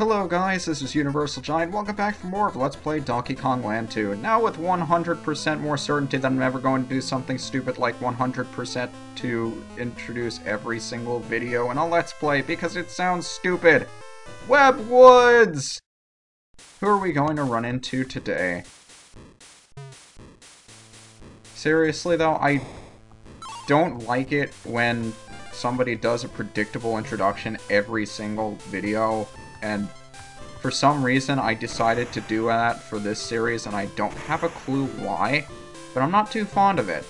Hello guys, this is UniversalGiant. Welcome back for more of Let's Play Donkey Kong Land 2. Now with 100% more certainty that I'm ever going to do something stupid like 100% to introduce every single video in a Let's Play because it sounds stupid. Web Woods! Who are we going to run into today? Seriously though, I don't like it when somebody does a predictable introduction every single video. And for some reason, I decided to do that for this series, and I don't have a clue why, but I'm not too fond of it.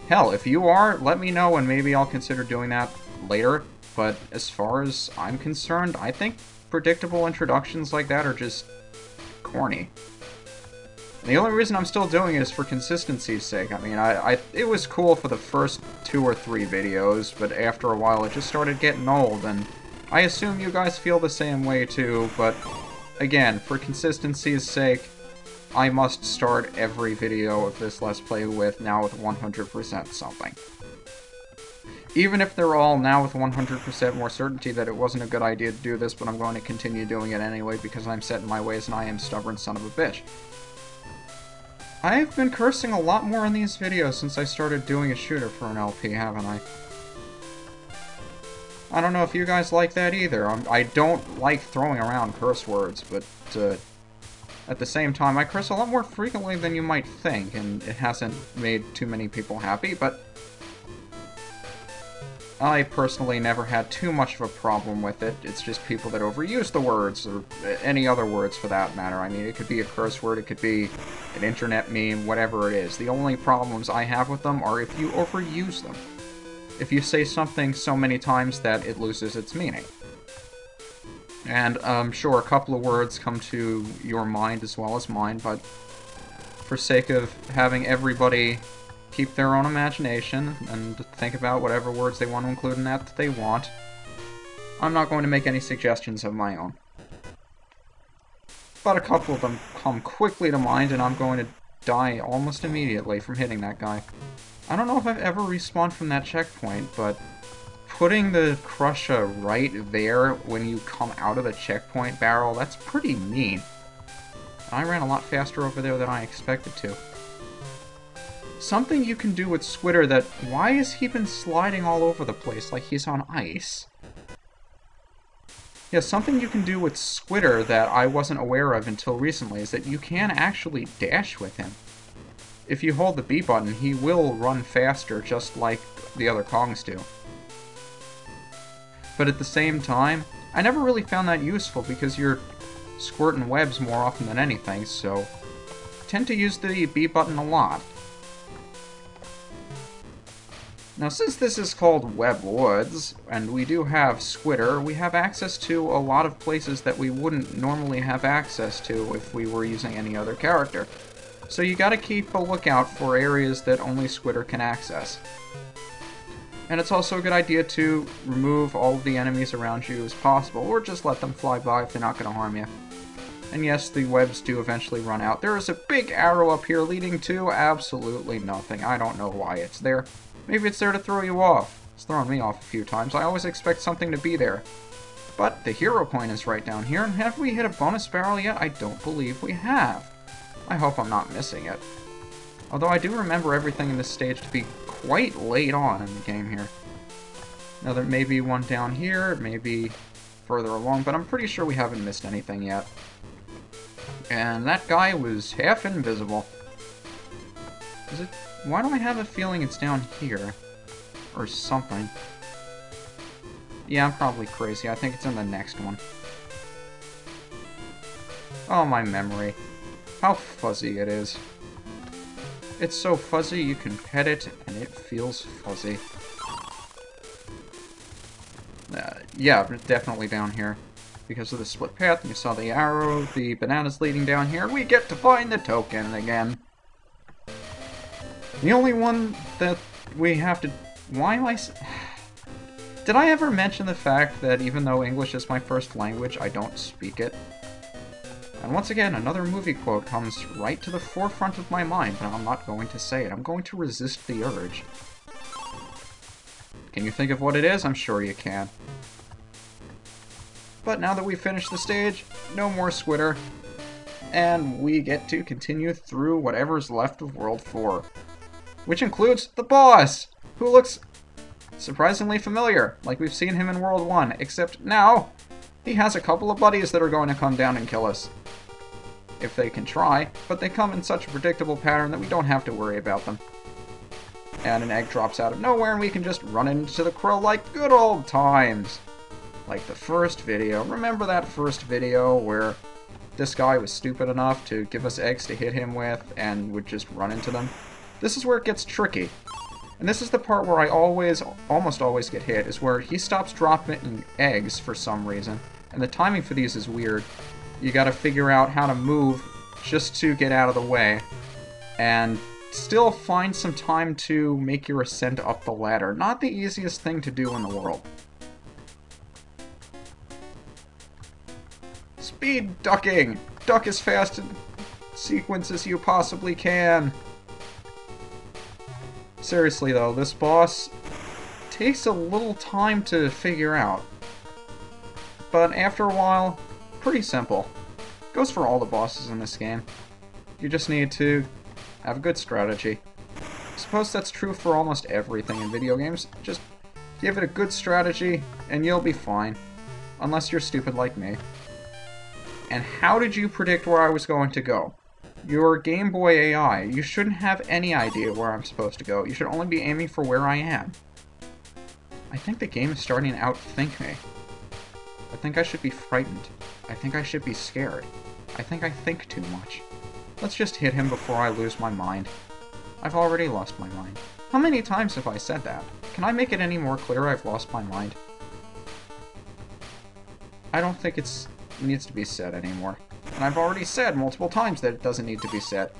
Hell, if you are, let me know, and maybe I'll consider doing that later, but as far as I'm concerned, I think predictable introductions like that are just corny. And the only reason I'm still doing it is for consistency's sake. I mean, it was cool for the first 2 or 3 videos, but after a while it just started getting old, and I assume you guys feel the same way too, but again, for consistency's sake, I must start every video of this Let's Play with 100% something. Even if they're all now with 100% more certainty that it wasn't a good idea to do this, but I'm going to continue doing it anyway because I'm set in my ways and I am stubborn son of a bitch. I've been cursing a lot more in these videos since I started doing a shooter for an LP, haven't I? I don't know if you guys like that either. I don't like throwing around curse words, but at the same time, I curse a lot more frequently than you might think, and it hasn't made too many people happy, but I personally never had too much of a problem with it. It's just people that overuse the words, or any other words for that matter. I mean, it could be a curse word, it could be an internet meme, whatever it is. The only problems I have with them are if you overuse them. If you say something so many times that it loses its meaning. And I'm sure a couple of words come to your mind as well as mine, but for sake of having everybody keep their own imagination and think about whatever words they want to include in that they want, I'm not going to make any suggestions of my own. But a couple of them come quickly to mind, and I'm going to die almost immediately from hitting that guy. I don't know if I've ever respawned from that checkpoint, but putting the Crusher right there when you come out of the checkpoint barrel, that's pretty mean. I ran a lot faster over there than I expected to. Something you can do with Squitter that... Why has he been sliding all over the place like he's on ice? Yeah, something you can do with Squitter that I wasn't aware of until recently is that you can actually dash with him. If you hold the B button, he will run faster, just like the other Kongs do. But at the same time, I never really found that useful because you're squirting webs more often than anything, so I tend to use the B button a lot. Now, since this is called Web Woods, and we do have Squitter, we have access to a lot of places that we wouldn't normally have access to if we were using any other character. So you gotta keep a lookout for areas that only Squitter can access. And it's also a good idea to remove all of the enemies around you as possible, or just let them fly by if they're not gonna harm you. And yes, the webs do eventually run out. There is a big arrow up here leading to absolutely nothing. I don't know why it's there. Maybe it's there to throw you off. It's thrown me off a few times. I always expect something to be there. But the hero coin is right down here, and have we hit a bonus barrel yet? I don't believe we have. I hope I'm not missing it. Although I do remember everything in this stage to be quite late on in the game here. Now there may be one down here, maybe further along, but I'm pretty sure we haven't missed anything yet. And that guy was half invisible. Is it? Why do I have a feeling it's down here? Or something. Yeah, I'm probably crazy. I think it's in the next one. Oh, my memory. How fuzzy it is. It's so fuzzy you can pet it, and it feels fuzzy. Yeah, definitely down here. Because of the split path, and you saw the arrow, the bananas leading down here, we get to find the token again. The only one that we have to... Why am I... Did I ever mention the fact that even though English is my first language, I don't speak it? And once again, another movie quote comes right to the forefront of my mind, but I'm not going to say it. I'm going to resist the urge. Can you think of what it is? I'm sure you can. But now that we've finished the stage, no more Squitter, and we get to continue through whatever's left of World 4. Which includes the boss, who looks surprisingly familiar, like we've seen him in World 1, except now he has a couple of buddies that are going to come down and kill us. If they can try, but they come in such a predictable pattern that we don't have to worry about them. And an egg drops out of nowhere and we can just run into the crow like good old times. Like the first video. Remember that first video where this guy was stupid enough to give us eggs to hit him with and would just run into them? This is where it gets tricky. And this is the part where I almost always get hit, is where he stops dropping eggs for some reason. And the timing for these is weird. You gotta figure out how to move just to get out of the way. And still find some time to make your ascent up the ladder. Not the easiest thing to do in the world. Speed ducking! Duck as fast in sequence as you possibly can. Seriously though, this boss takes a little time to figure out. But after a while, pretty simple. Goes for all the bosses in this game. You just need to have a good strategy. I suppose that's true for almost everything in video games. Just give it a good strategy and you'll be fine. Unless you're stupid like me. And how did you predict where I was going to go? You're Game Boy AI. You shouldn't have any idea where I'm supposed to go. You should only be aiming for where I am. I think the game is starting to outthink me. I think I should be frightened. I think I should be scared. I think I think too much. Let's just hit him before I lose my mind. I've already lost my mind. How many times have I said that? Can I make it any more clear I've lost my mind? I don't think it needs to be said anymore. And I've already said multiple times that it doesn't need to be said.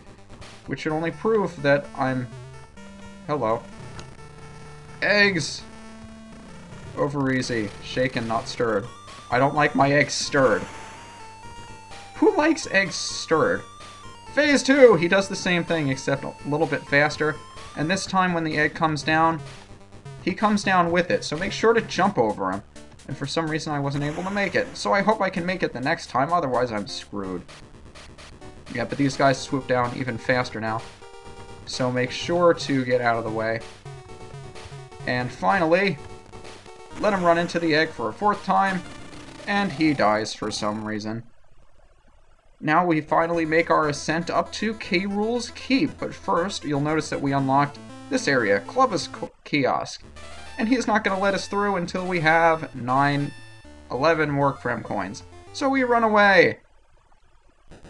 Which should only prove that I'm... Hello. Eggs! Over easy. Shaken, not stirred. I don't like my eggs stirred. Who likes eggs stirred? Phase 2! He does the same thing, except a little bit faster. And this time when the egg comes down, he comes down with it. So make sure to jump over him. And for some reason I wasn't able to make it. So I hope I can make it the next time, otherwise I'm screwed. Yeah, but these guys swoop down even faster now. So make sure to get out of the way. And finally, let him run into the egg for a 4th time, and he dies for some reason. Now we finally make our ascent up to K.Rool's Keep, but first you'll notice that we unlocked this area, Clubber's Kiosk. And he's not going to let us through until we have 11 more Krem coins. So we run away!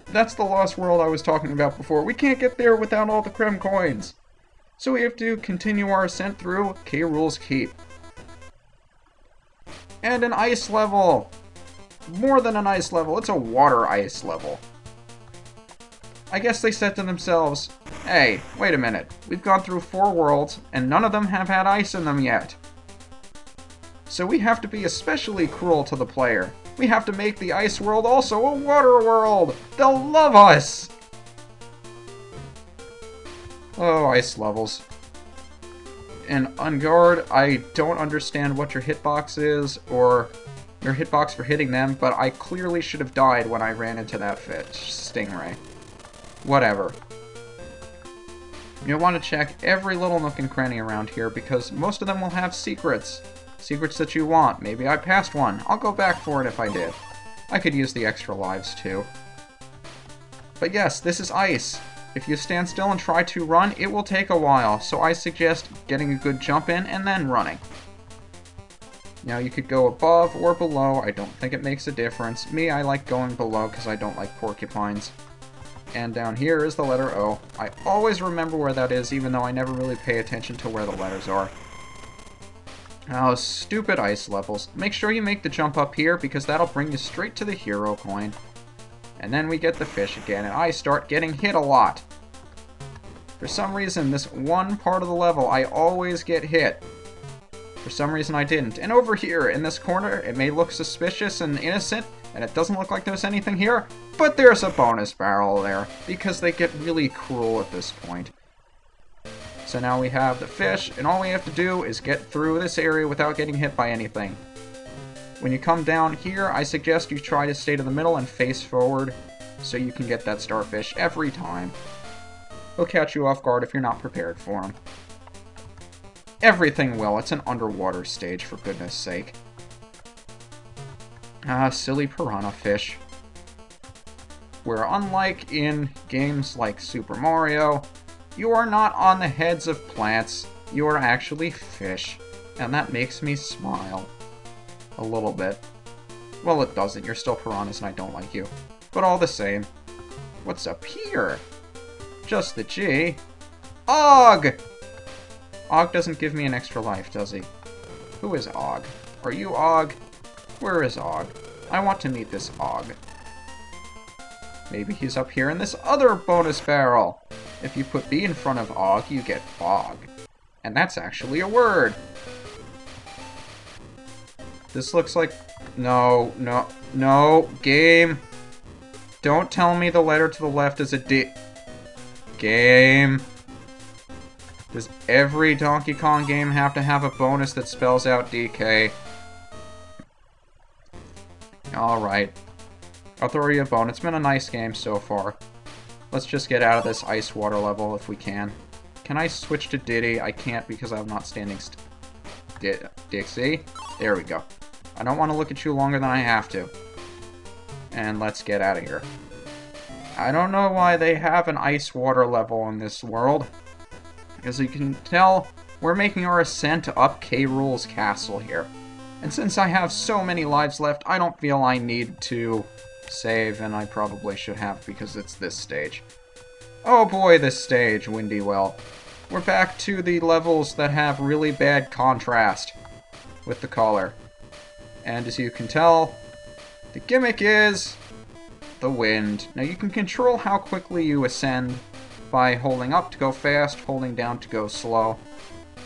That's the lost world I was talking about before. We can't get there without all the Krem coins! So we have to continue our ascent through K.Rool's Keep. And an ice level! More than an ice level, it's a water ice level. I guess they said to themselves, hey, wait a minute, we've gone through 4 worlds, and none of them have had ice in them yet. So we have to be especially cruel to the player. We have to make the ice world also a water world! They'll love us! Oh, ice levels. In Unguard, I don't understand what your hitbox is, or your hitbox for hitting them, but I clearly should have died when I ran into that stingray. Whatever. You'll want to check every little nook and cranny around here, because most of them will have secrets. Secrets that you want. Maybe I passed one. I'll go back for it if I did. I could use the extra lives too. But yes, this is ice. If you stand still and try to run, it will take a while, so I suggest getting a good jump in and then running. Now you could go above or below, I don't think it makes a difference. Me, I like going below because I don't like porcupines. And down here is the letter O. I always remember where that is, even though I never really pay attention to where the letters are. Oh, stupid ice levels. Make sure you make the jump up here, because that'll bring you straight to the hero coin. And then we get the fish again, and I start getting hit a lot. For some reason, this one part of the level, I always get hit. For some reason I didn't. And over here, in this corner, it may look suspicious and innocent, and it doesn't look like there's anything here, but there's a bonus barrel there, because they get really cruel at this point. So now we have the fish, and all we have to do is get through this area without getting hit by anything. When you come down here, I suggest you try to stay to the middle and face forward so you can get that starfish every time. He'll catch you off guard if you're not prepared for him. Everything will. It's an underwater stage, for goodness sake. Ah, silly piranha fish. Where unlike in games like Super Mario, you are not on the heads of plants, you are actually fish. And that makes me smile. A little bit. Well, it doesn't. You're still piranhas and I don't like you. But all the same. What's up here? Just the G. Og! Og doesn't give me an extra life, does he? Who is Og? Are you Og? Where is Og? I want to meet this Og. Maybe he's up here in this other bonus barrel. If you put B in front of Og, you get Bog. And that's actually a word. This looks like... No, no, no, game. Don't tell me the letter to the left is a D. Game. Does every Donkey Kong game have to have a bonus that spells out DK? Alright. I'll throw you a bone. It's been a nice game so far. Let's just get out of this ice water level if we can. Can I switch to Diddy? I can't because I'm not standing Dixie? There we go. I don't want to look at you longer than I have to. And let's get out of here. I don't know why they have an ice water level in this world. As you can tell, we're making our ascent up K.Rool's castle here. And since I have so many lives left, I don't feel I need to save, and I probably should have because it's this stage. Oh boy, this stage, Windy Well. We're back to the levels that have really bad contrast with the color. And as you can tell, the gimmick is the wind. Now you can control how quickly you ascend by holding up to go fast, holding down to go slow.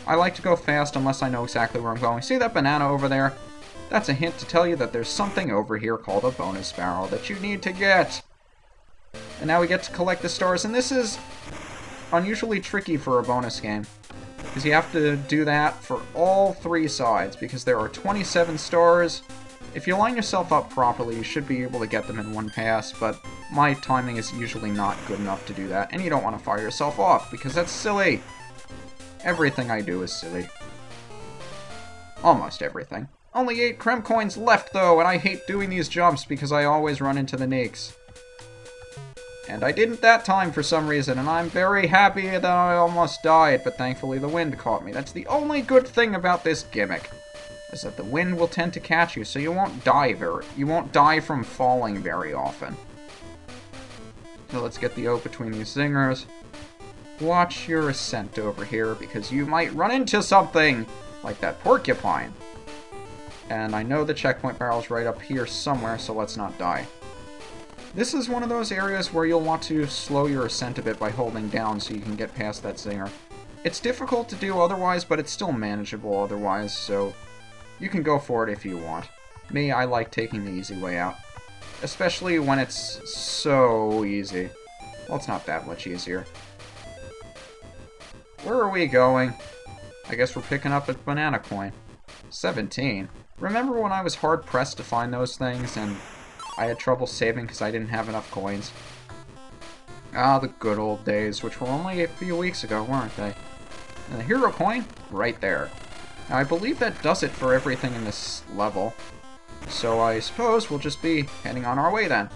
I like to go fast unless I know exactly where I'm going. See that banana over there? That's a hint to tell you that there's something over here called a bonus barrel that you need to get. And now we get to collect the stars, and this is unusually tricky for a bonus game. Because you have to do that for all three sides, because there are 27 stars. If you line yourself up properly, you should be able to get them in one pass, but my timing is usually not good enough to do that, and you don't want to fire yourself off, because that's silly. Everything I do is silly. Almost everything. Only 8 Krem coins left, though, and I hate doing these jumps because I always run into the Neeks. And I didn't that time for some reason, and I'm very happy that I almost died, but thankfully the wind caught me. That's the only good thing about this gimmick, is that the wind will tend to catch you, so you won't die from falling very often. So let's get the O between these zingers. Watch your ascent over here, because you might run into something, like that porcupine. And I know the checkpoint barrel's right up here somewhere, so let's not die. This is one of those areas where you'll want to slow your ascent a bit by holding down so you can get past that zinger. It's difficult to do otherwise, but it's still manageable otherwise, so you can go for it if you want. Me, I like taking the easy way out. Especially when it's so easy. Well, it's not that much easier. Where are we going? I guess we're picking up a banana coin. 17. Remember when I was hard-pressed to find those things, and I had trouble saving because I didn't have enough coins? Ah, the good old days, which were only a few weeks ago, weren't they? And the hero coin? Right there. Now, I believe that does it for everything in this level. So I suppose we'll just be heading on our way then.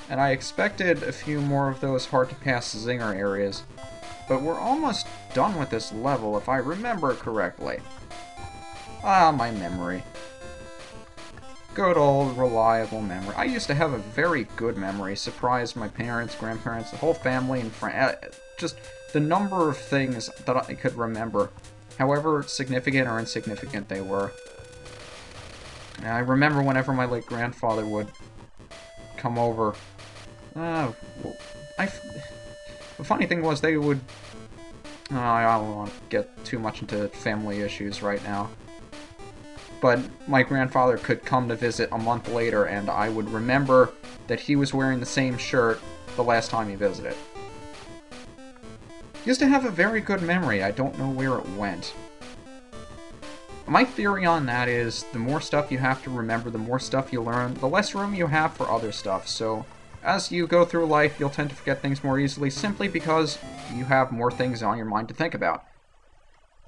And I expected a few more of those hard-to-pass zinger areas, but we're almost done with this level if I remember correctly. Ah, my memory. Good old, reliable memory. I used to have a very good memory. Surprised my parents, grandparents, the whole family, and friends. Just the number of things that I could remember, however significant or insignificant they were. And I remember whenever my late grandfather would come over. The funny thing was they would... I don't want to get too much into family issues right now. But my grandfather could come to visit a month later, and I would remember that he was wearing the same shirt the last time he visited. He used to have a very good memory. I don't know where it went. My theory on that is the more stuff you have to remember, the more stuff you learn, the less room you have for other stuff. So as you go through life, you'll tend to forget things more easily simply because you have more things on your mind to think about.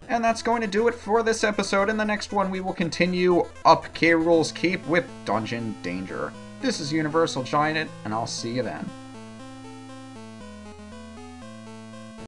And that's going to do it for this episode. In the next one, we will continue up K.Rool's Keep with Dungeon Danger. This is UniversalGiant, and I'll see you then.